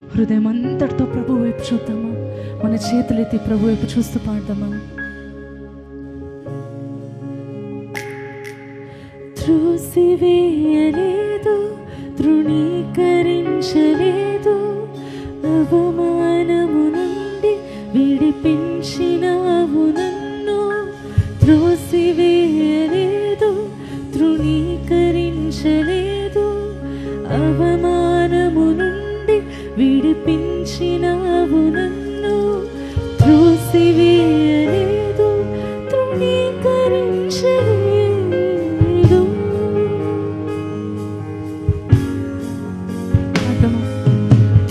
హృదయం అంతటితో ప్రభు వైపు చూద్దామా? మన చేతులెత్తి ప్రభు వైపు చూస్తూ పాడదామా? త్రోసివేయలేదు, తృణీకరించలేదు, అవమానము నుండి విడిపించినావు నన్ను. త్రోసివేయలేదు, తృణీకరించలేదు, అవమానము నుండి విడిపించినావు నన్ను. త్రోసివేయలేదు, తృణీకరించలేదు.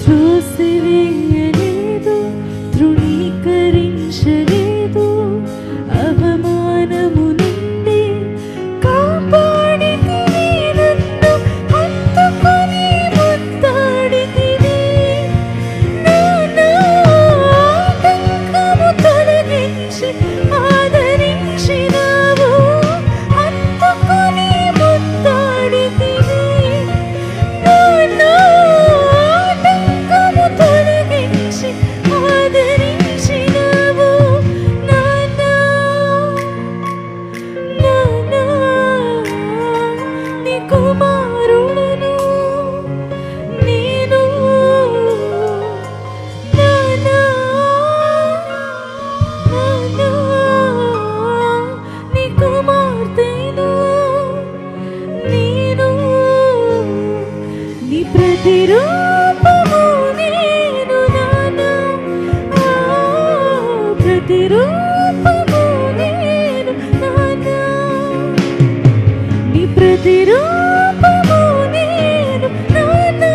త్రోసివేయలేదు, తృణీకరించలేదు, అవమానము నుండి కాపాడితివి నన్ను, హత్తుకొని ముద్దాడితివి. నా ఆటంకము తొలగించి ఆదరించినావు, హత్తుకొని ముద్దాడితివి. నా ఆటంకము తొలగించి ఆదరించినావు. నానా నీ కుమారుడను నేను. నానా నీ కుమార్తెను నేను. నీ ప్రతిరూపము నేను. నానా ప్రతిరూపము నేను. నానా నీ ప్రతిరూపము నేను. నానా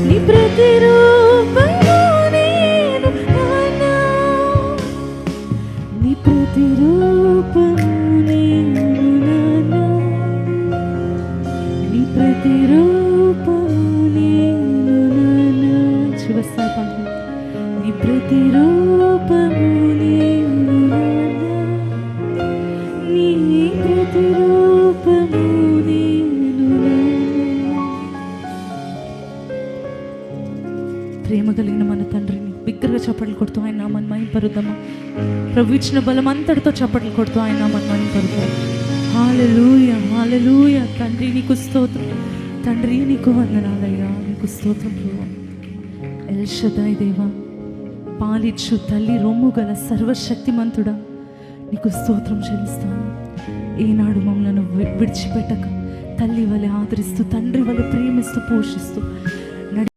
నీ ప్రతిరూపము నేను. నానా నీ ప్రతిరూపము నేను. నానా నీ ప్రతిరూపము నేను. నానా చివరిసారి నీ ప్రతిరూపము నేను. నానా నీ ప్రతిరూపము నేను. ప్రేమ కలిగిన మన తండ్రిని బిగ్గరగా చప్పట్లు కొడుతూ ఆయన నామాన్ని మహింపరుద్దామా? ప్రభు ఇచ్చిన బలం అంతటితో చప్పట్లు కొడుతూ ఆయన నామాన్ని మహింపరుద్దాం. హల్లెలూయా, హల్లెలూయా. తండ్రి నీకు స్తోత్రం, తండ్రి నీకు వందనాలయ్యా, నీకు స్తోత్రం ప్రభువా. ఎల్ షదాయ్ దేవా, పాలిచ్చు తల్లి రొమ్ము గల సర్వశక్తిమంతుడా, నీకు స్తోత్రం చెల్లిస్తాను. ఈనాడు మమ్మలను విడిచిపెట్టక తల్లి వలె ఆదరిస్తూ, తండ్రి వలె ప్రేమిస్తూ, పోషిస్తూ